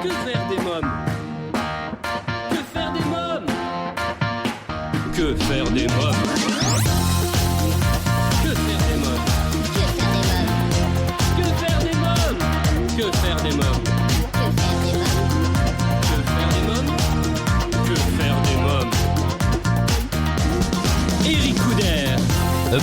Que faire des mômes? Que faire des mômes? Que faire des mômes? Que faire des mômes? Que faire des mômes? Que faire des mômes? Que faire des mômes? Que faire des mômes? Éric Couder.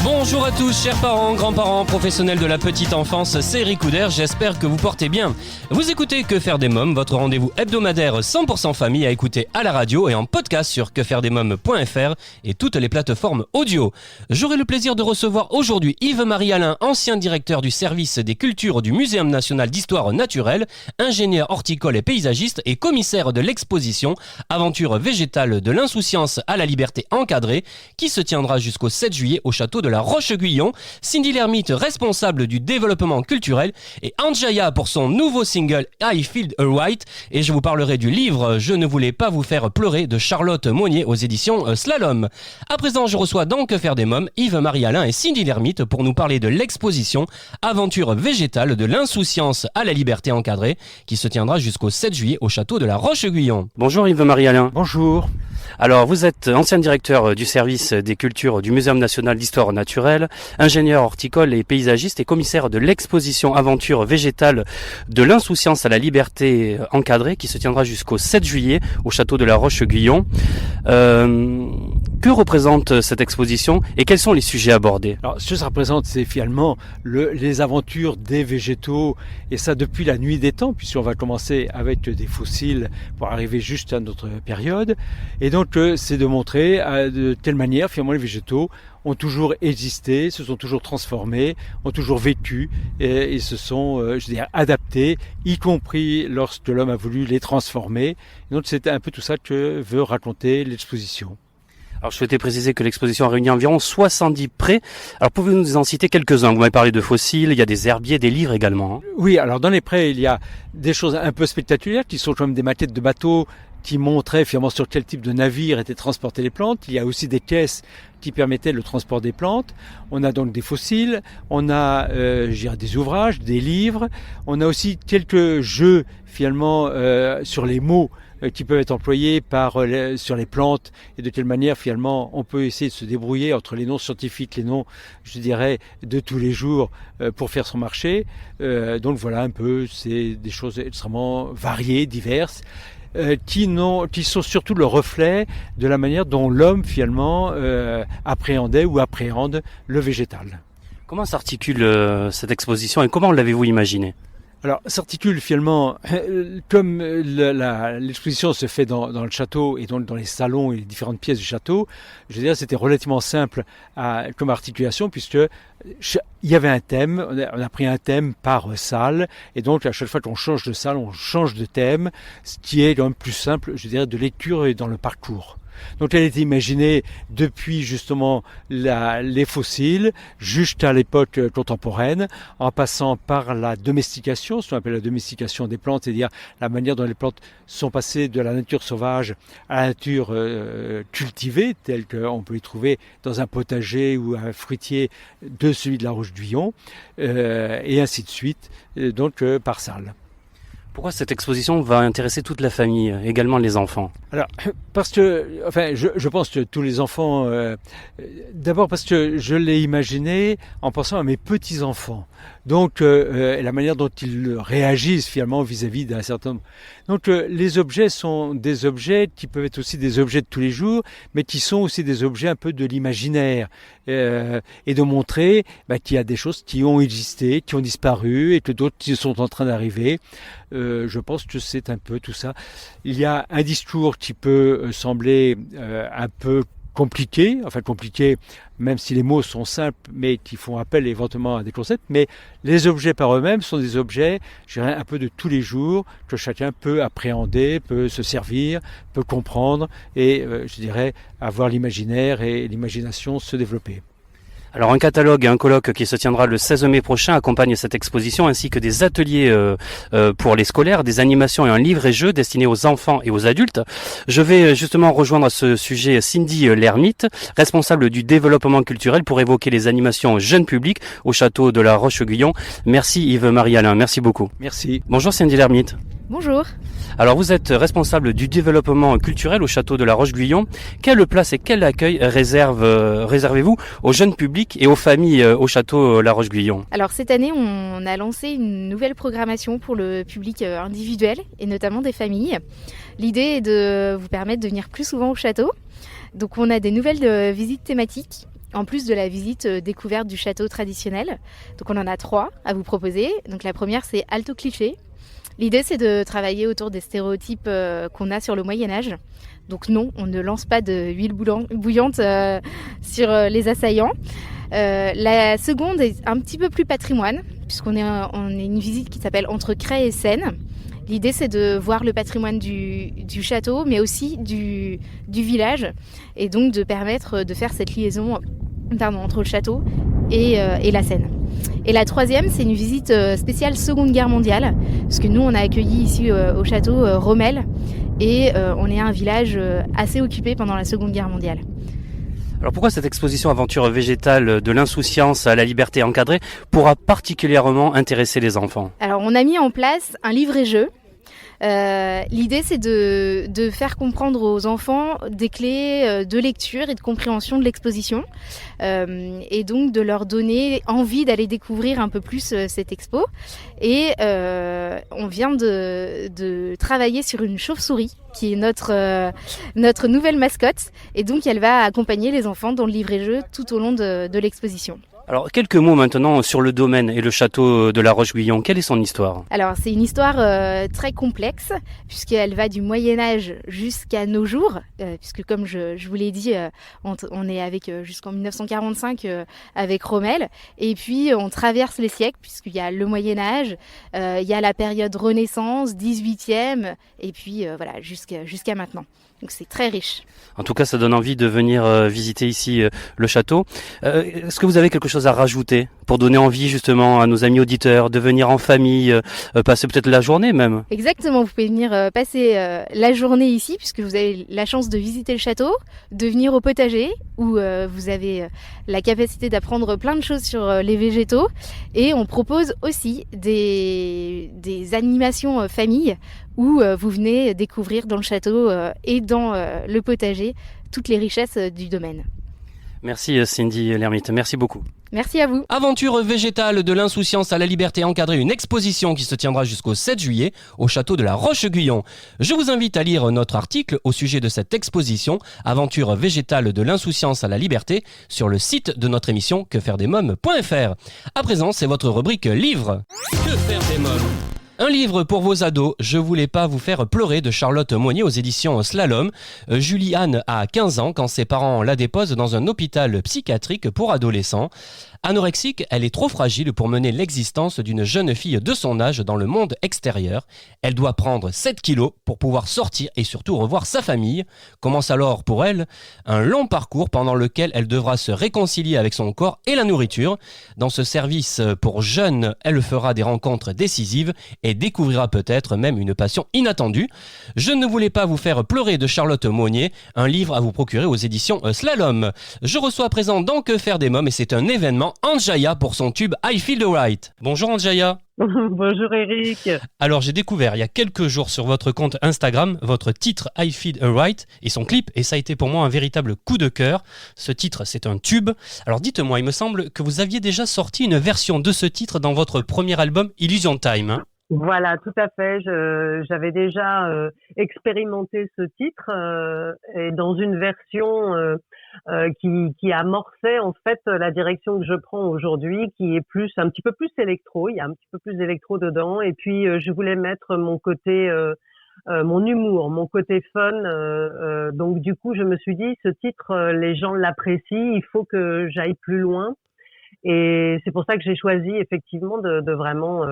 Bonjour à tous, chers parents, grands-parents, professionnels de la petite enfance, c'est Éric Couder, j'espère que vous portez bien. Vous écoutez Que faire des mômes, votre rendez-vous hebdomadaire 100% famille à écouter à la radio et en podcast sur quefairedesmômes.fr et toutes les plateformes audio. J'aurai le plaisir de recevoir aujourd'hui Yves-Marie Alain, ancien directeur du service des cultures du Muséum national d'histoire naturelle, ingénieur horticole et paysagiste et commissaire de l'exposition Aventure végétale de l'insouciance à la liberté encadrée qui se tiendra jusqu'au 7 juillet au château de la Roche-Guyon, Cindy Lermite, responsable du développement culturel, et Anjaya pour son nouveau single I Feel Alright, et je vous parlerai du livre Je ne voulais pas vous faire pleurer de Charlotte Monnier aux éditions Slalom. À présent, je reçois dans Que faire des mômes Yves-Marie Alain et Cindy Lermite pour nous parler de l'exposition Aventure végétale de l'insouciance à la liberté encadrée qui se tiendra jusqu'au 7 juillet au château de la Roche-Guyon. Bonjour Yves-Marie Alain. Bonjour. Alors, vous êtes ancien directeur du service des cultures du Muséum national d'histoire naturelle, ingénieur horticole et paysagiste et commissaire de l'exposition Aventure végétale de l'insouciance à la liberté encadrée qui se tiendra jusqu'au 7 juillet au château de la Roche-Guyon. Que représente cette exposition et quels sont les sujets abordés? Alors, ce que ça représente, c'est finalement les aventures des végétaux, et ça depuis la nuit des temps, puisqu'on va commencer avec des fossiles pour arriver juste à notre période. Et donc, c'est de montrer de telle manière, finalement, les végétaux ont toujours existé, se sont toujours transformés, ont toujours vécu et se sont, adaptés, y compris lorsque l'homme a voulu les transformer. Et donc, c'est un peu tout ça que veut raconter l'exposition. Alors, je souhaitais préciser que l'exposition a réuni environ 70 prêts. Alors, pouvez-vous nous en citer quelques-uns? Vous m'avez parlé de fossiles, il y a des herbiers, des livres également. Oui, alors dans les prêts, il y a des choses un peu spectaculaires qui sont comme des maquettes de bateaux qui montraient finalement sur quel type de navire étaient transportées les plantes. Il y a aussi des caisses qui permettaient le transport des plantes. On a donc des fossiles, on a des ouvrages, des livres. On a aussi quelques jeux finalement sur les mots qui peuvent être employés sur les plantes et de quelle manière finalement on peut essayer de se débrouiller entre les noms scientifiques, les noms, de tous les jours pour faire son marché. Donc voilà un peu, c'est des choses extrêmement variées, diverses. Qui sont surtout le reflet de la manière dont l'homme finalement appréhendait ou appréhende le végétal. Comment s'articule cette exposition et comment l'avez-vous imaginée? Alors, s'articule finalement, comme l'exposition se fait dans le château et donc dans les salons et les différentes pièces du château, c'était relativement simple comme articulation puisque il y avait un thème, on a pris un thème par salle et donc à chaque fois qu'on change de salle, on change de thème, ce qui est quand même plus simple, de lecture et dans le parcours. Donc elle a été imaginée depuis justement les fossiles jusqu'à l'époque contemporaine, en passant par la domestication, ce qu'on appelle la domestication des plantes, c'est-à-dire la manière dont les plantes sont passées de la nature sauvage à la nature cultivée, telle qu'on peut les trouver dans un potager ou un fruitier de celui de la Roche-Guyon, et ainsi de suite, par salle. Pourquoi cette exposition va intéresser toute la famille, également les enfants? Alors, parce que, je pense que tous les enfants, d'abord parce que je l'ai imaginé en pensant à mes petits-enfants. Donc, la manière dont ils réagissent finalement vis-à-vis d'un certain nombre. Donc, les objets sont des objets qui peuvent être aussi des objets de tous les jours, mais qui sont aussi des objets un peu de l'imaginaire. Et de montrer qu'il y a des choses qui ont existé, qui ont disparu, et que d'autres qui sont en train d'arriver. Je pense que c'est un peu tout ça. Il y a un discours qui peut sembler un peu compliqué, même si les mots sont simples, mais qui font appel éventuellement à des concepts, mais les objets par eux-mêmes sont des objets, un peu de tous les jours, que chacun peut appréhender, peut se servir, peut comprendre, et avoir l'imaginaire et l'imagination se développer. Alors un catalogue et un colloque qui se tiendra le 16 mai prochain accompagne cette exposition ainsi que des ateliers pour les scolaires, des animations et un livre-et-jeu destiné aux enfants et aux adultes. Je vais justement rejoindre à ce sujet Cindy Lermite, responsable du développement culturel pour évoquer les animations jeunes publics au château de la Roche-Guyon. Merci Yves-Marie Alain, merci beaucoup. Merci. Bonjour Cindy Lermite. Bonjour. Alors vous êtes responsable du développement culturel au château de la Roche-Guyon. Quelle place et quel accueil réservez-vous au jeune public et aux familles au château La Roche-Guyon? Alors cette année, on a lancé une nouvelle programmation pour le public individuel et notamment des familles. L'idée est de vous permettre de venir plus souvent au château. Donc on a des nouvelles visites thématiques, en plus de la visite découverte du château traditionnel. Donc on en a 3 à vous proposer. Donc la première, c'est Alto Cliché. L'idée, c'est de travailler autour des stéréotypes qu'on a sur le Moyen-Âge. Donc non, on ne lance pas de huile bouillante sur les assaillants. La seconde est un petit peu plus patrimoine, puisqu'on est une visite qui s'appelle Entre Cray et Seine. L'idée, c'est de voir le patrimoine du château, mais aussi du village, et donc de permettre de faire cette liaison entre le château et la Seine. Et la troisième, c'est une visite spéciale Seconde Guerre mondiale, parce que nous, on a accueilli ici au château Rommel, et on est un village assez occupé pendant la Seconde Guerre mondiale. Alors pourquoi cette exposition aventure végétale de l'insouciance à la liberté encadrée pourra particulièrement intéresser les enfants? Alors on a mis en place un livret-jeu. L'idée, c'est de faire comprendre aux enfants des clés de lecture et de compréhension de l'exposition, et donc de leur donner envie d'aller découvrir un peu plus cette expo. Et on vient de travailler sur une chauve-souris qui est notre nouvelle mascotte, et donc elle va accompagner les enfants dans le livret-jeu tout au long de l'exposition. Alors quelques mots maintenant sur le domaine et le château de la Roche-Guyon. Quelle est son histoire? Alors c'est une histoire très complexe, puisqu'elle va du Moyen-Âge jusqu'à nos jours, puisque comme je vous l'ai dit, on est avec jusqu'en 1945 avec Rommel, et puis on traverse les siècles, puisqu'il y a le Moyen-Âge, il y a la période Renaissance, 18e, et puis voilà, jusqu'à maintenant. Donc c'est très riche. En tout cas, ça donne envie de venir visiter ici le château. Est-ce que vous avez quelque chose à rajouter pour donner envie justement à nos amis auditeurs de venir en famille, passer peut-être la journée même? Exactement, vous pouvez venir passer la journée ici, puisque vous avez la chance de visiter le château, de venir au potager, où vous avez la capacité d'apprendre plein de choses sur les végétaux. Et on propose aussi des animations famille, où vous venez découvrir dans le château et dans le potager toutes les richesses du domaine. Merci Cindy Lermite, merci beaucoup. Merci à vous. Aventure végétale de l'insouciance à la liberté encadrée, une exposition qui se tiendra jusqu'au 7 juillet au château de la Roche-Guyon. Je vous invite à lire notre article au sujet de cette exposition Aventure végétale de l'insouciance à la liberté sur le site de notre émission quefairedesmoms.fr. À présent, c'est votre rubrique livre. Que faire des mômes? Un livre pour vos ados, Je voulais pas vous faire pleurer de Charlotte Monnier aux éditions Slalom. Julie-Anne a 15 ans quand ses parents la déposent dans un hôpital psychiatrique pour adolescents. Anorexique, elle est trop fragile pour mener l'existence d'une jeune fille de son âge dans le monde extérieur. Elle doit prendre 7 kilos pour pouvoir sortir et surtout revoir sa famille. Commence alors pour elle un long parcours pendant lequel elle devra se réconcilier avec son corps et la nourriture. Dans ce service pour jeunes, elle fera des rencontres décisives et découvrira peut-être même une passion inattendue. Je ne voulais pas vous faire pleurer de Charlotte Monnier, un livre à vous procurer aux éditions Slalom. Je reçois à présent dans Que faire des mômes et c'est un événement Anjaya pour son tube I Feel Alright. Bonjour Anjaya. Bonjour Eric. Alors j'ai découvert il y a quelques jours sur votre compte Instagram votre titre I Feel Alright et son clip et ça a été pour moi un véritable coup de cœur. Ce titre c'est un tube. Alors dites-moi, il me semble que vous aviez déjà sorti une version de ce titre dans votre premier album Illusion Time. Hein. Voilà, tout à fait. J'avais déjà expérimenté ce titre et dans une version qui amorçait en fait la direction que je prends aujourd'hui, qui est un petit peu plus électro. Il y a un petit peu plus d'électro dedans. Et puis je voulais mettre mon côté, mon humour, mon côté fun. Donc du coup, je me suis dit, ce titre, les gens l'apprécient. Il faut que j'aille plus loin. Et c'est pour ça que j'ai choisi effectivement de vraiment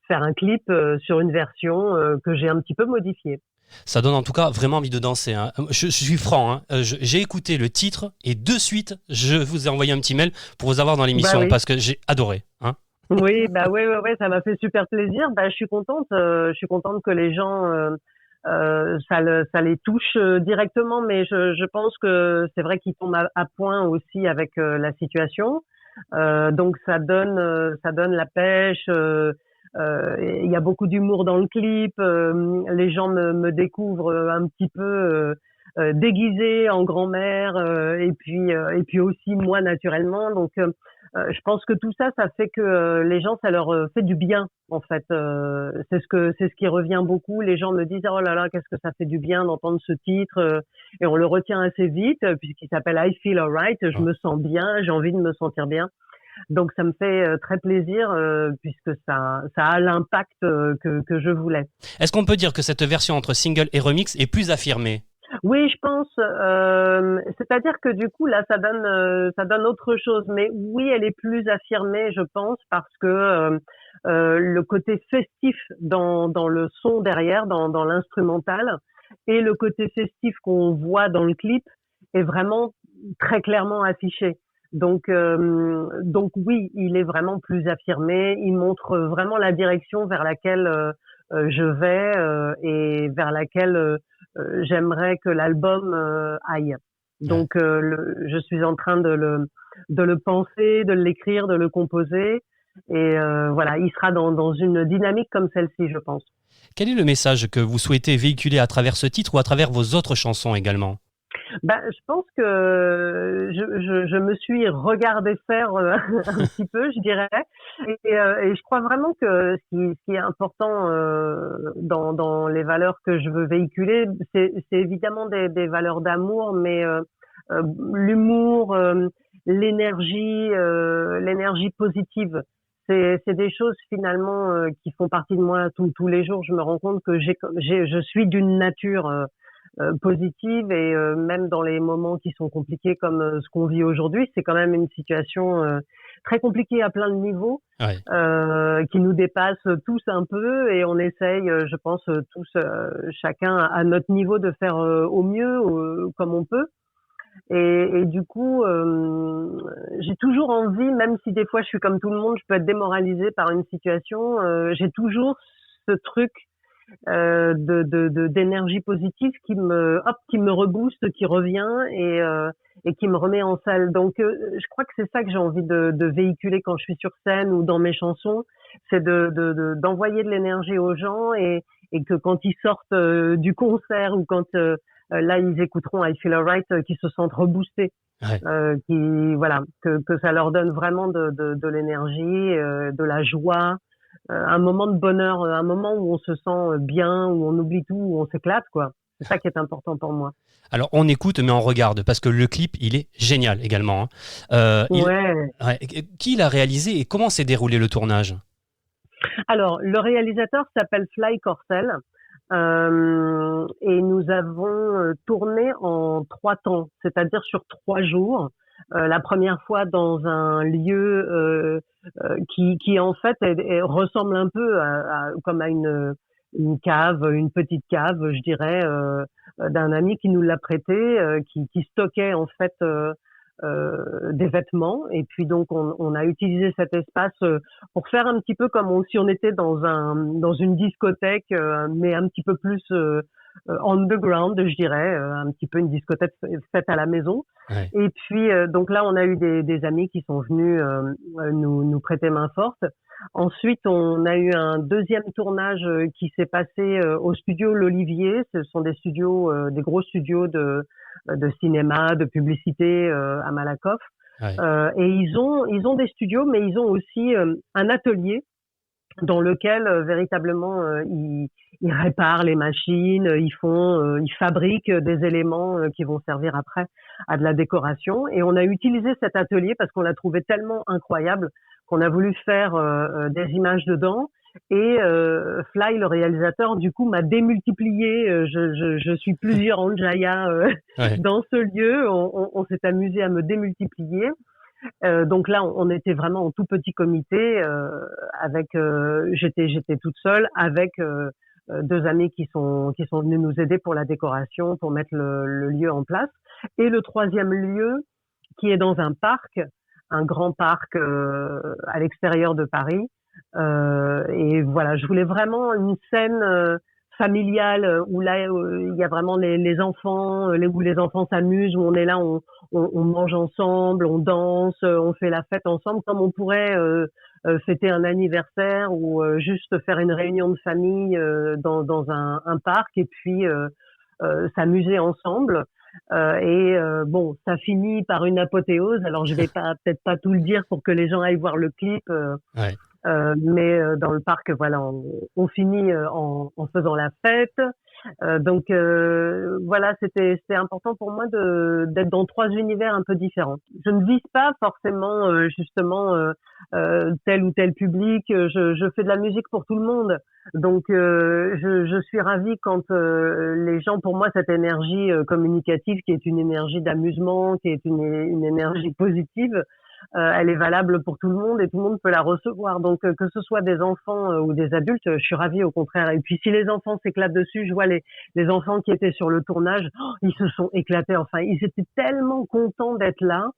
faire un clip sur une version que j'ai un petit peu modifiée. Ça donne en tout cas vraiment envie de danser. Hein. Je suis franc, hein. J'ai écouté le titre et de suite, je vous ai envoyé un petit mail pour vous avoir dans l'émission oui. parce que j'ai adoré. Hein. Oui, ouais, ça m'a fait super plaisir. Je suis contente que les gens ça les touche directement, mais je pense que c'est vrai qu'ils tombent à point aussi avec la situation. Donc ça donne la pêche. il y a beaucoup d'humour dans le clip. Les gens me découvrent un petit peu déguisée en grand-mère, et puis aussi moi naturellement. Donc je pense que tout ça, ça fait que les gens, ça leur fait du bien en fait. C'est ce qui revient beaucoup. Les gens me disent oh là là, qu'est-ce que ça fait du bien d'entendre ce titre, et on le retient assez vite puisqu'il s'appelle I Feel Alright. Je me sens bien, j'ai envie de me sentir bien. Donc ça me fait très plaisir puisque ça a l'impact que je voulais. Est-ce qu'on peut dire que cette version entre single et remix est plus affirmée? Oui, je pense. C'est-à-dire que du coup là, ça donne autre chose. Mais oui, elle est plus affirmée, je pense, parce que le côté festif dans le son derrière, dans l'instrumental, et le côté festif qu'on voit dans le clip est vraiment très clairement affiché. Donc oui, il est vraiment plus affirmé. Il montre vraiment la direction vers laquelle je vais et vers laquelle j'aimerais que l'album aille. Donc je suis en train de le penser, de l'écrire, de le composer. Et voilà, il sera dans une dynamique comme celle-ci, je pense. Quel est le message que vous souhaitez véhiculer à travers ce titre ou à travers vos autres chansons également? Je pense que je me suis regardé faire un petit peu, je dirais, et je crois vraiment que ce qui est important dans les valeurs que je veux véhiculer, c'est évidemment des valeurs d'amour, mais l'humour, l'énergie positive. C'est des choses finalement qui font partie de moi tous les jours. Je me rends compte que je suis d'une nature positive, et même dans les moments qui sont compliqués comme ce qu'on vit aujourd'hui, c'est quand même une situation très compliquée à plein de niveaux, qui nous dépasse tous un peu, et on essaye, je pense, tous, chacun à notre niveau, de faire au mieux, comme on peut. Et du coup, j'ai toujours envie, même si des fois je suis comme tout le monde, je peux être démoralisée par une situation, j'ai toujours ce truc d'énergie positive qui me rebooste, qui revient et qui me remet en salle. Donc je crois que c'est ça que j'ai envie de véhiculer quand je suis sur scène ou dans mes chansons, c'est d'envoyer de l'énergie aux gens, et que quand ils sortent du concert, ou quand là ils écouteront I Feel Alright, qu'ils se sentent reboostés. Que ça leur donne vraiment de l'énergie, de la joie, un moment de bonheur, un moment où on se sent bien, où on oublie tout, où on s'éclate, quoi. C'est ça qui est important pour moi. Alors on écoute mais on regarde, parce que le clip il est génial également. Qui l'a réalisé et comment s'est déroulé le tournage? Alors le réalisateur s'appelle Fly Corcel. Et nous avons tourné en 3 temps, c'est-à-dire sur 3 jours. La première fois dans un lieu qui en fait ressemble un peu comme à une cave, une petite cave, je dirais, d'un ami qui nous l'a prêté, qui stockait en fait des vêtements, et puis donc on a utilisé cet espace pour faire un petit peu comme si on était dans une discothèque, mais un petit peu plus underground, je dirais, un petit peu une discothèque faite à la maison. Et puis donc là on a eu des amis qui sont venus nous prêter main forte. Ensuite, on a eu un deuxième tournage qui s'est passé au studio L'Olivier. Ce sont des studios, des gros studios de cinéma, de publicité à Malakoff. Et ils ont des studios, mais ils ont aussi un atelier dans lequel véritablement ils réparent les machines, ils fabriquent des éléments qui vont servir après à de la décoration. Et on a utilisé cet atelier parce qu'on l'a trouvé tellement incroyable qu'on a voulu faire des images dedans. Et Fly, le réalisateur, du coup, m'a démultiplié. Je suis plusieurs Anjaya dans ce lieu. On s'est amusé à me démultiplier. Donc là, on était vraiment en tout petit comité. J'étais toute seule avec 2 amis qui sont venus nous aider pour la décoration, pour mettre le lieu en place. Et le 3e lieu, qui est dans un parc, un grand parc à l'extérieur de Paris. Et voilà, je voulais vraiment une scène familiale où là il y a vraiment les enfants, où les enfants s'amusent, où on est là, on mange ensemble, on danse, on fait la fête ensemble, comme on pourrait fêter un anniversaire ou juste faire une réunion de famille dans un parc et puis s'amuser ensemble. Bon, ça finit par une apothéose. Alors je vais peut-être pas tout le dire pour que les gens aillent voir le clip. Ouais. Mais dans le parc, voilà, on finit en faisant la fête. Donc voilà, c'était important pour moi d'être dans 3 univers un peu différents. Je ne vise pas forcément justement tel ou tel public. Je fais de la musique pour tout le monde. Donc je suis ravie quand les gens, pour moi, cette énergie communicative qui est une énergie d'amusement, qui est une énergie positive, elle est valable pour tout le monde et tout le monde peut la recevoir. Donc que ce soit des enfants ou des adultes, je suis ravie au contraire. Et puis si les enfants s'éclatent dessus, je vois les enfants qui étaient sur le tournage, ils se sont éclatés. Enfin, ils étaient tellement contents d'être là.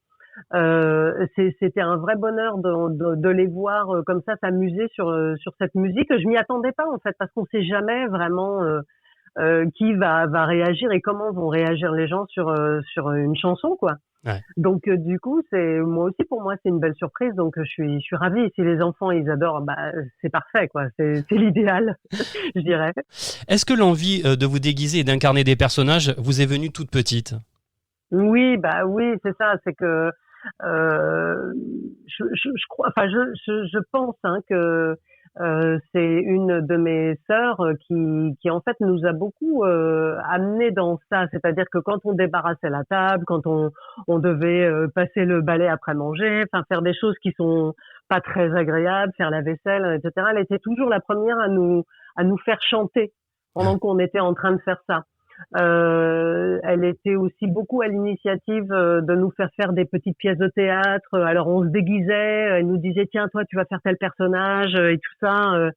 C'était un vrai bonheur de les voir comme ça s'amuser sur cette musique. Je m'y attendais pas en fait parce qu'on sait jamais vraiment qui va réagir et comment vont réagir les gens sur une chanson quoi. Ouais. Donc du coup, pour moi c'est une belle surprise, donc je suis ravie. Et si les enfants ils adorent, bah c'est parfait quoi, c'est l'idéal, je dirais. Est-ce que l'envie de vous déguiser et d'incarner des personnages vous est venue toute petite? Oui, bah oui, c'est ça, c'est que je crois, enfin je pense que c'est une de mes sœurs qui en fait nous a beaucoup amené dans ça, c'est-à-dire que quand on débarrassait la table, quand on devait passer le balai après manger, enfin faire des choses qui sont pas très agréables, faire la vaisselle, etc. Elle était toujours la première à nous faire chanter pendant qu'on était en train de faire ça. Elle était aussi beaucoup à l'initiative de nous faire des petites pièces de théâtre. Alors on se déguisait, elle nous disait tiens toi tu vas faire tel personnage et tout ça.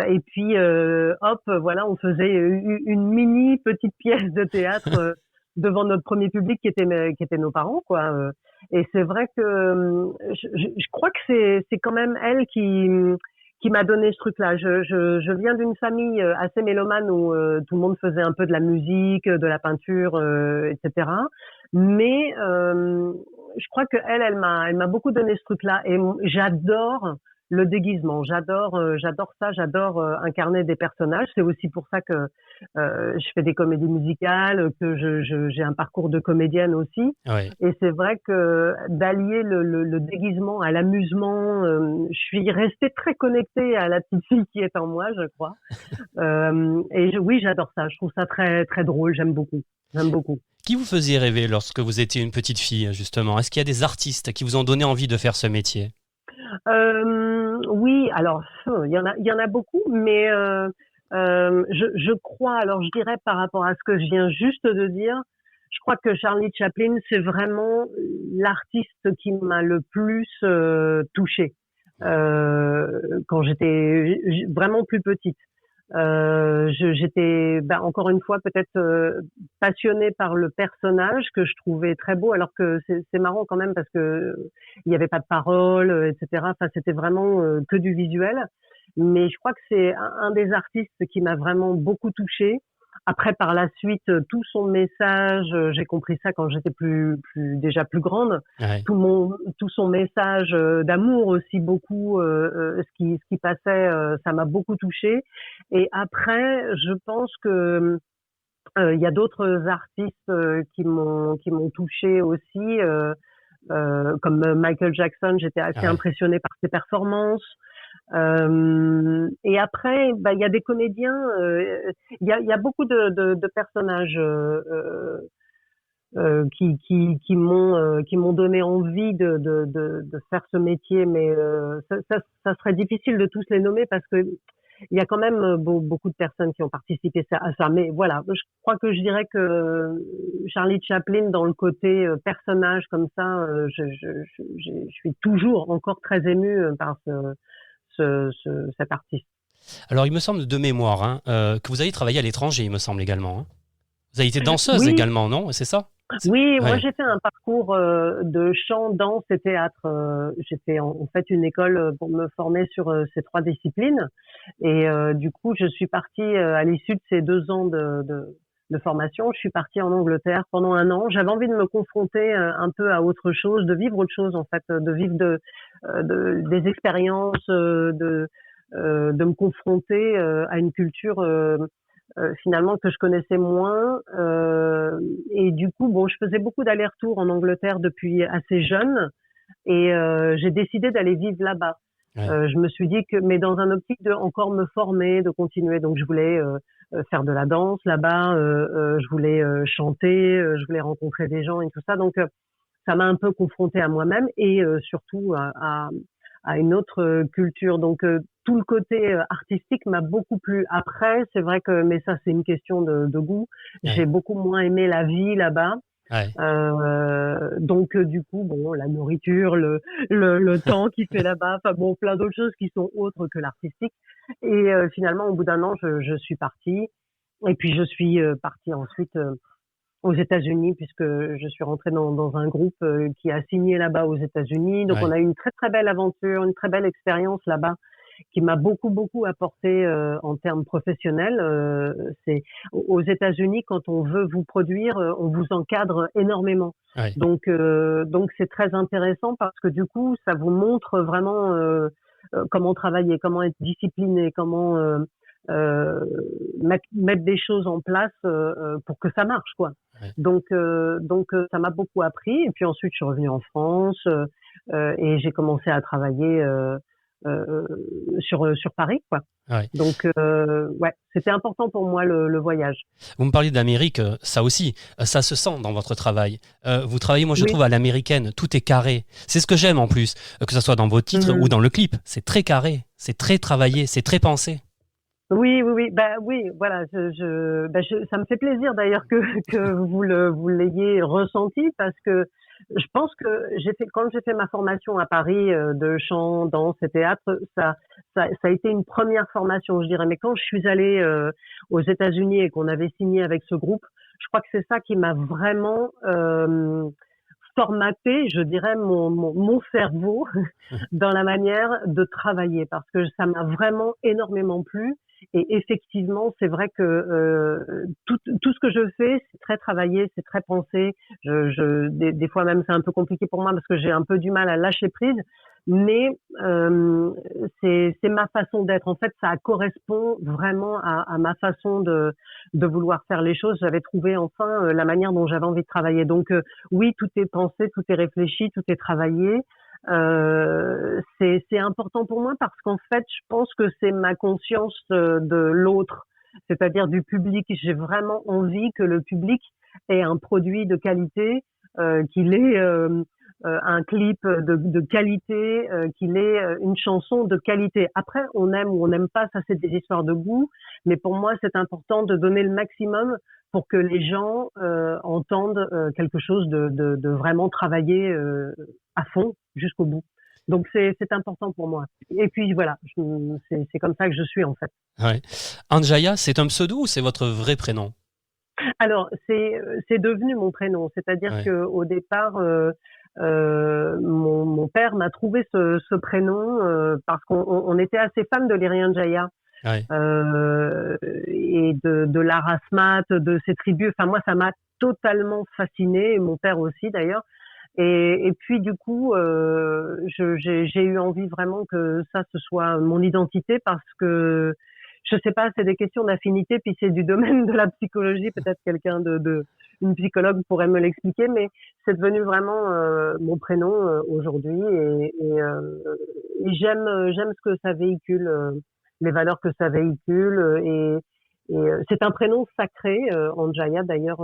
Et puis hop voilà on faisait une mini petite pièce de théâtre devant notre premier public qui était nos parents quoi. Et c'est vrai que je crois que c'est quand même elle qui m'a donné ce truc-là. Je viens d'une famille assez mélomane où tout le monde faisait un peu de la musique, de la peinture, etc. Mais je crois que elle m'a beaucoup donné ce truc-là et j'adore le déguisement. J'adore ça. J'adore incarner des personnages. C'est aussi pour ça que je fais des comédies musicales, que j'ai un parcours de comédienne aussi. Ouais. Et c'est vrai que d'allier le déguisement à l'amusement, je suis restée très connectée à la petite fille qui est en moi, je crois. Oui, j'adore ça. Je trouve ça très très drôle. J'aime beaucoup. Qui vous faisait rêver lorsque vous étiez une petite fille, justement? Est-ce qu'il y a des artistes qui vous ont donné envie de faire ce métier? Oui, alors il y en a beaucoup, mais je crois, alors je dirais par rapport à ce que je viens juste de dire, je crois que Charlie Chaplin, c'est vraiment l'artiste qui m'a le plus touchée quand j'étais vraiment plus petite. J'étais encore une fois peut-être passionnée par le personnage que je trouvais très beau, alors que c'est marrant quand même parce que il y avait pas de paroles, etc. Enfin, c'était vraiment que du visuel. Mais je crois que c'est un des artistes qui m'a vraiment beaucoup touchée. Après, par la suite, tout son message, j'ai compris ça quand j'étais déjà plus grande. Ouais. Tout son message d'amour aussi beaucoup, ce qui passait, ça m'a beaucoup touchée. Et après, je pense que il y a d'autres artistes qui m'ont touchée aussi, comme Michael Jackson. J'étais assez impressionnée par ses performances. Et après, il y a des comédiens, il y a beaucoup de personnages qui m'ont donné envie de faire ce métier, mais ça serait difficile de tous les nommer parce que il y a quand même beaucoup de personnes qui ont participé à ça. Mais voilà, je crois que je dirais que Charlie Chaplin, dans le côté personnage comme ça, je suis toujours encore très émue par cet artiste. Alors, il me semble de mémoire que vous avez travaillé à l'étranger, il me semble également. Vous avez été danseuse également, non? C'est ça? Oui, moi j'ai fait un parcours de chant, danse et théâtre. J'ai fait en fait une école pour me former sur ces 3 disciplines. Et du coup, je suis partie à l'issue de ces 2 ans de formation. Je suis partie en Angleterre pendant 1 an. J'avais envie de me confronter un peu à autre chose, de vivre autre chose en fait, de vivre des expériences, de me confronter à une culture finalement que je connaissais moins. Et du coup, bon, je faisais beaucoup d'allers-retours en Angleterre depuis assez jeune et j'ai décidé d'aller vivre là-bas. Ouais. Je me suis dit que, mais dans un optique de encore me former, de continuer. Donc je voulais faire de la danse là-bas, je voulais chanter, je voulais rencontrer des gens et tout ça. Donc ça m'a un peu confrontée à moi-même et surtout à une autre culture. Donc tout le côté artistique m'a beaucoup plu. Après, c'est vrai que, mais ça c'est une question de goût. Ouais. J'ai beaucoup moins aimé la vie là-bas. Ouais. Donc du coup, bon, la nourriture, le temps qu'il fait là-bas, enfin bon, plein d'autres choses qui sont autres que l'artistique. Et finalement, au bout d'1 an, je suis partie. Et puis je suis partie ensuite aux États-Unis puisque je suis rentrée dans un groupe qui a signé là-bas aux États-Unis. Donc Ouais. on a eu une très très belle aventure, une très belle expérience là-bas qui m'a beaucoup apporté en termes professionnels. C'est aux États-Unis, quand on veut vous produire, on vous encadre énormément. Ouais. Donc c'est très intéressant parce que du coup, ça vous montre vraiment comment travailler, comment être discipliné, comment mettre des choses en place pour que ça marche, quoi. Ouais. Donc ça m'a beaucoup appris. Et puis ensuite, je suis revenue en France et j'ai commencé à travailler sur Paris, quoi. Ouais. Donc ouais, c'était important pour moi le voyage. Vous me parliez d'Amérique, ça aussi, ça se sent dans votre travail. Vous travaillez, moi je Oui. trouve, à l'américaine, tout est carré. C'est ce que j'aime en plus, que ce soit dans vos titres ou dans le clip. C'est très carré, c'est très travaillé, c'est très pensé. Oui, bah oui, voilà. Ça me fait plaisir d'ailleurs que vous l'ayez ressenti parce que je pense que quand j'ai fait ma formation à Paris de chant, danse et théâtre, ça a été une première formation, je dirais. Mais quand je suis allée aux États-Unis et qu'on avait signé avec ce groupe, je crois que c'est ça qui m'a vraiment formaté, je dirais, mon cerveau dans la manière de travailler parce que ça m'a vraiment énormément plu. Et effectivement, c'est vrai que tout ce que je fais, c'est très travaillé, c'est très pensé. Des fois même, c'est un peu compliqué pour moi parce que j'ai un peu du mal à lâcher prise. Mais c'est ma façon d'être. En fait, ça correspond vraiment à ma façon de vouloir faire les choses. J'avais trouvé enfin la manière dont j'avais envie de travailler. Donc oui, tout est pensé, tout est réfléchi, tout est travaillé. C'est important pour moi parce qu'en fait, je pense que c'est ma conscience de l'autre, c'est-à-dire du public. J'ai vraiment envie que le public ait un produit de qualité, qu'il ait un clip de qualité, qu'il ait une chanson de qualité. Après, on aime ou on n'aime pas, ça c'est des histoires de goût, mais pour moi, c'est important de donner le maximum pour que les gens entendent quelque chose de vraiment travaillé à fond jusqu'au bout. Donc c'est important pour moi. Et puis voilà, c'est comme ça que je suis en fait. Ouais. Anjaya, c'est un pseudo ou c'est votre vrai prénom? Alors c'est devenu mon prénom, c'est-à-dire Ouais. que au départ mon père m'a trouvé ce prénom parce qu'on était assez fans de l'Irian Jaya. Ouais. Et de l'Arasmat, de ces tribus. Enfin, moi, ça m'a totalement fascinée, et mon père aussi d'ailleurs. Et puis, du coup, j'ai eu envie vraiment que ça, ce soit mon identité parce que, je sais pas, c'est des questions d'affinité, puis c'est du domaine de la psychologie. Peut-être quelqu'un une psychologue pourrait me l'expliquer, mais c'est devenu vraiment mon prénom aujourd'hui. Et j'aime ce que ça véhicule. Les valeurs que ça véhicule et c'est un prénom sacré Anjaya d'ailleurs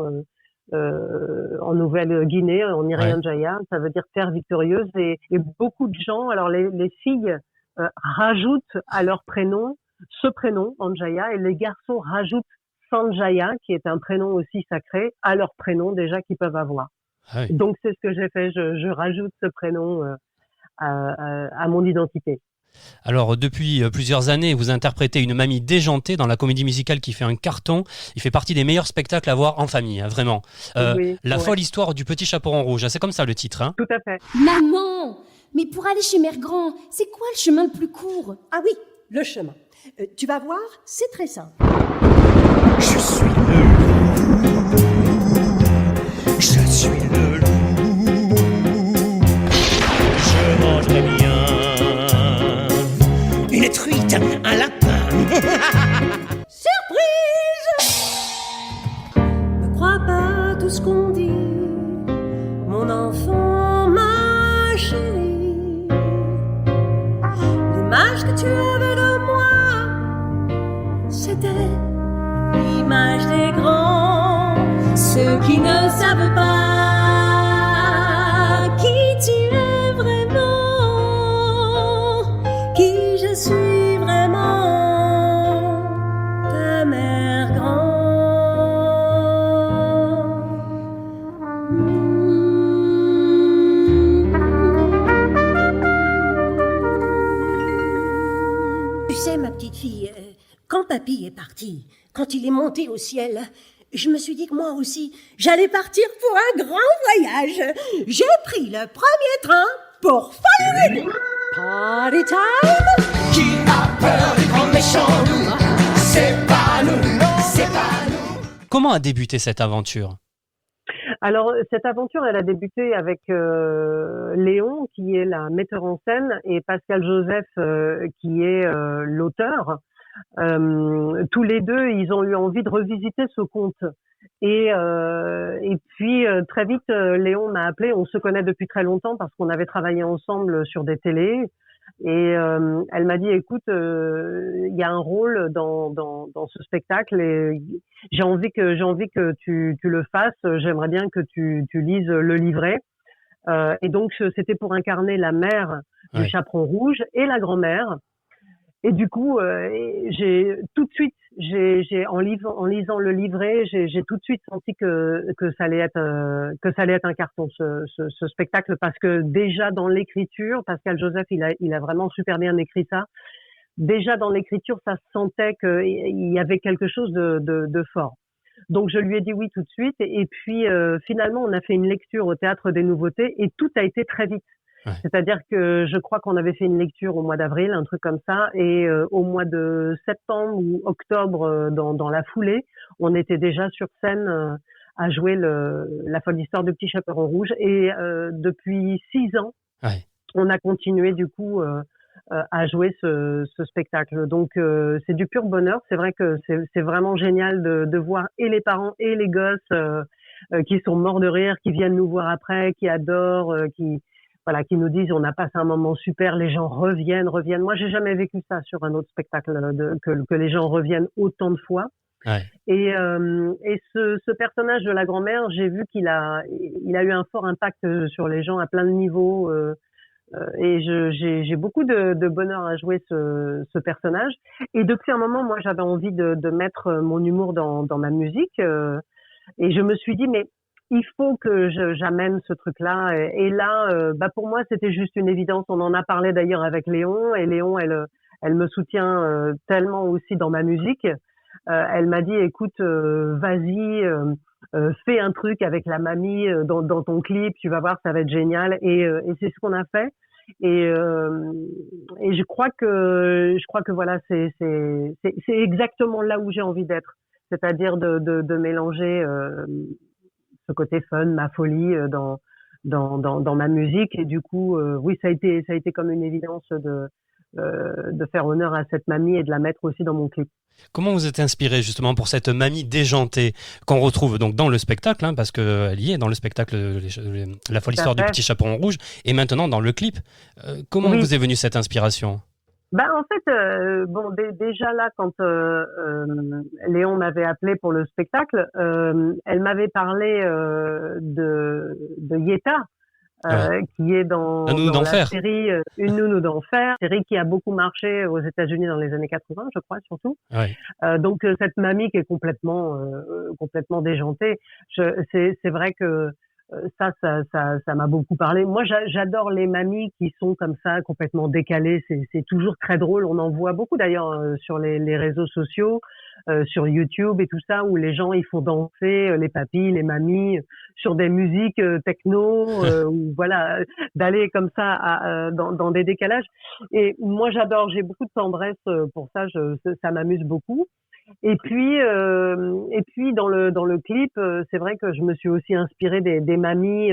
en Nouvelle-Guinée, en Irian Jaya, ça veut dire terre victorieuse et beaucoup de gens, alors les filles rajoutent à leur prénom ce prénom Anjaya et les garçons rajoutent Sanjaya qui est un prénom aussi sacré à leur prénom déjà qu'ils peuvent avoir. Ouais. Donc c'est ce que j'ai fait, je rajoute ce prénom à mon identité. Alors, depuis plusieurs années, vous interprétez une mamie déjantée dans la comédie musicale qui fait un carton. Il fait partie des meilleurs spectacles à voir en famille, hein, vraiment. Oui, La ouais. folle histoire du petit chaperon rouge, c'est comme ça le titre. Hein. Tout à fait. Maman, mais pour aller chez Mère Grand, c'est quoi le chemin le plus court? Ah oui, le chemin. Tu vas voir, c'est très simple. Je suis le ce qu'on dit, mon enfant, ma chérie. L'image que tu avais de moi, c'était l'image des grands, ceux qui ne savent pas qui tu es vraiment, qui je suis vraiment, ta mère grand. Tu sais, ma petite fille, quand papy est parti, quand il est monté au ciel, je me suis dit que moi aussi, j'allais partir pour un grand voyage. J'ai pris le premier train pour Hollywood. Party time! Qui a peur du grand méchant loup? C'est pas nous, c'est pas nous. Comment a débuté cette aventure? Alors, cette aventure, elle a débuté avec Léon, qui est la metteur en scène, et Pascal Joseph, qui est l'auteur. Tous les deux, ils ont eu envie de revisiter ce conte. Et puis, très vite, Léon m'a appelé. On se connaît depuis très longtemps parce qu'on avait travaillé ensemble sur des télés. Et elle m'a dit, écoute, il y a un rôle dans ce spectacle et j'ai envie que tu le fasses. J'aimerais bien que tu lises le livret. Et donc c'était pour incarner la mère du chaperon rouge et la grand-mère. Et du coup, j'ai tout de suite, en lisant le livret, j'ai tout de suite senti que ça allait être un carton ce spectacle, parce que déjà dans l'écriture, Pascal Joseph, il a vraiment super bien écrit ça. Déjà dans l'écriture, ça se sentait qu'il y avait quelque chose de fort. Donc je lui ai dit oui tout de suite, et puis finalement on a fait une lecture au Théâtre des Nouveautés et tout a été très vite. Ouais. C'est-à-dire que je crois qu'on avait fait une lecture au mois d'avril, un truc comme ça, et au mois de septembre ou octobre, dans la foulée, on était déjà sur scène à jouer la folle histoire du petit chaperon rouge. Et depuis 6 ans, on a continué du coup à jouer ce spectacle. Donc c'est du pur bonheur. C'est vrai que c'est vraiment génial de voir et les parents et les gosses qui sont morts de rire, qui viennent nous voir après, qui adorent, qui nous disent on a passé un moment super, les gens reviennent. Moi, j'ai jamais vécu ça sur un autre spectacle, que les gens reviennent autant de fois. Ouais. Et ce personnage de la grand-mère, j'ai vu qu'il a eu un fort impact sur les gens à plein de niveaux. Et j'ai beaucoup de bonheur à jouer ce personnage. Et depuis un moment, moi, j'avais envie de mettre mon humour dans ma musique. Et je me suis dit, mais il faut que j'amène ce truc-là. Et là, pour moi, c'était juste une évidence. On en a parlé d'ailleurs avec Léon. Et Léon, elle me soutient tellement aussi dans ma musique. Elle m'a dit, écoute, vas-y, fais un truc avec la mamie dans ton clip. Tu vas voir, ça va être génial. Et c'est ce qu'on a fait. Et je crois que voilà, c'est exactement là où j'ai envie d'être. C'est-à-dire de mélanger ce côté fun, ma folie dans ma musique. Et du coup, oui, ça a été comme une évidence de faire honneur à cette mamie et de la mettre aussi dans mon clip. Comment vous êtes inspiré justement pour cette mamie déjantée qu'on retrouve donc dans le spectacle, parce qu'elle y est dans le spectacle La folle histoire du petit chaperon rouge, et maintenant dans le clip. Comment vous est venue cette inspiration ? En fait, déjà là, quand Léon m'avait appelé pour le spectacle, elle m'avait parlé de Yetta, qui est dans la série Une nounou d'enfer, série qui a beaucoup marché aux États-Unis dans les années 80, je crois surtout. Ouais. Donc cette mamie qui est complètement déjantée, c'est vrai que ça m'a beaucoup parlé. Moi, j'adore les mamies qui sont comme ça, complètement décalées. C'est toujours très drôle. On en voit beaucoup d'ailleurs sur les réseaux sociaux, sur YouTube et tout ça, où les gens ils font danser les papis, les mamies sur des musiques techno, ou voilà, d'aller comme ça dans des décalages. Et moi, j'adore. J'ai beaucoup de tendresse pour ça. Ça m'amuse beaucoup. Et puis dans le clip, c'est vrai que je me suis aussi inspirée des mamies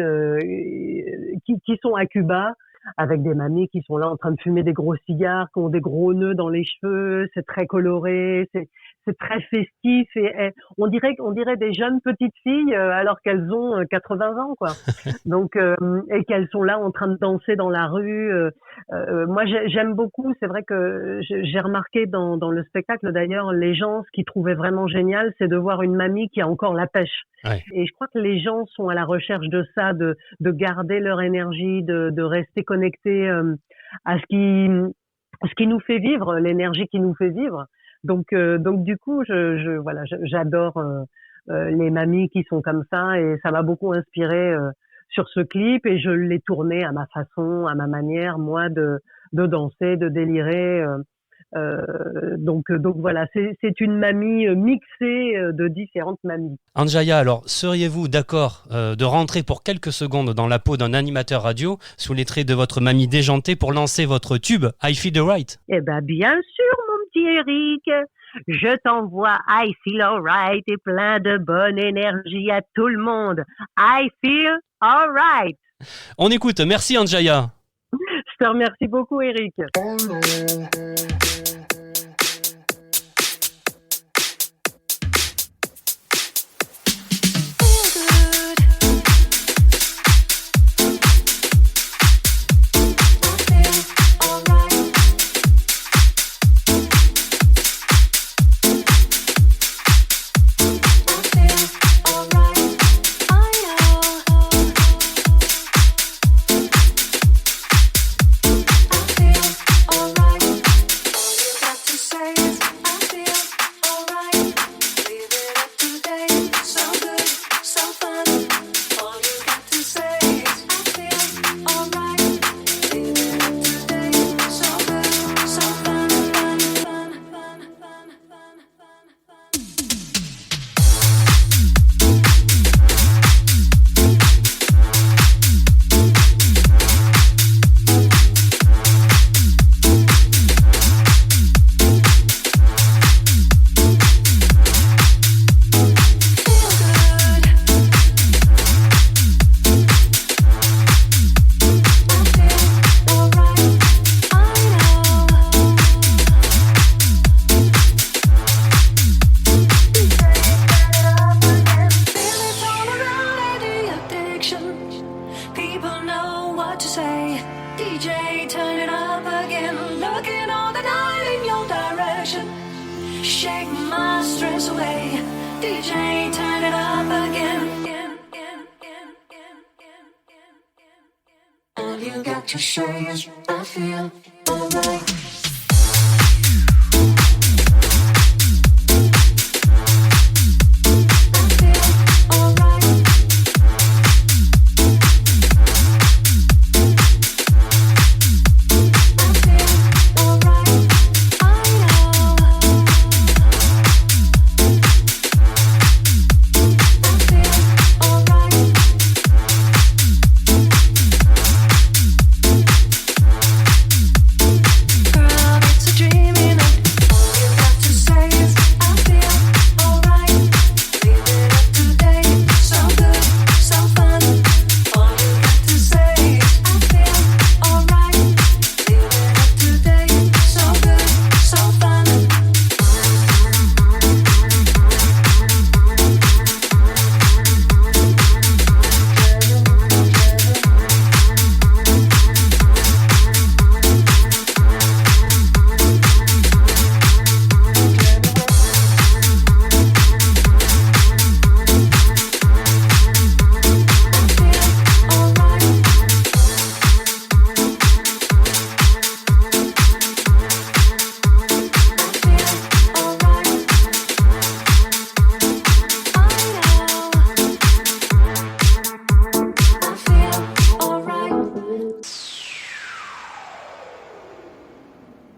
qui sont à Cuba, avec des mamies qui sont là en train de fumer des gros cigares, qui ont des gros nœuds dans les cheveux, c'est très coloré, c'est très festif et on dirait des jeunes petites filles alors qu'elles ont 80 ans quoi. Donc et qu'elles sont là en train de danser dans la rue. Moi j'aime beaucoup, c'est vrai que j'ai remarqué dans le spectacle d'ailleurs, les gens ce qu'ils trouvaient vraiment génial, c'est de voir une mamie qui a encore la pêche. Ouais. Et je crois que les gens sont à la recherche de ça, de garder leur énergie, de rester connectés à ce qui nous fait vivre, l'énergie qui nous fait vivre. Donc du coup, j'adore les mamies qui sont comme ça et ça m'a beaucoup inspiré sur ce clip et je l'ai tourné à ma façon, à ma manière, moi de danser, de délirer. Donc voilà, c'est une mamie mixée de différentes mamies. Anjaya, alors seriez-vous d'accord de rentrer pour quelques secondes dans la peau d'un animateur radio sous les traits de votre mamie déjantée pour lancer votre tube I Feel Alright? Eh ben bien sûr, mon petit Eric, je t'envoie I Feel Alright et plein de bonne énergie à tout le monde. I Feel Alright. On écoute, merci Anjaya. Je te remercie beaucoup, Eric.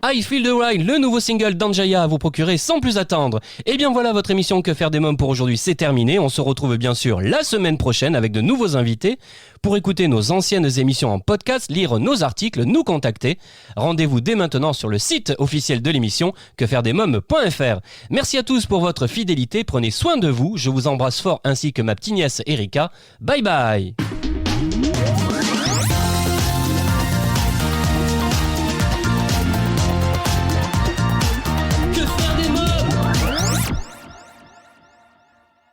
I Feel the Ride, le nouveau single d'Anjaya à vous procurer sans plus attendre. Et bien voilà, votre émission Que faire des mômes pour aujourd'hui, c'est terminé. On se retrouve bien sûr la semaine prochaine avec de nouveaux invités. Pour écouter nos anciennes émissions en podcast, lire nos articles, nous contacter, rendez-vous dès maintenant sur le site officiel de l'émission quefairedesmômes.fr. Merci à tous pour votre fidélité, prenez soin de vous, je vous embrasse fort ainsi que ma petite nièce Erika. Bye bye.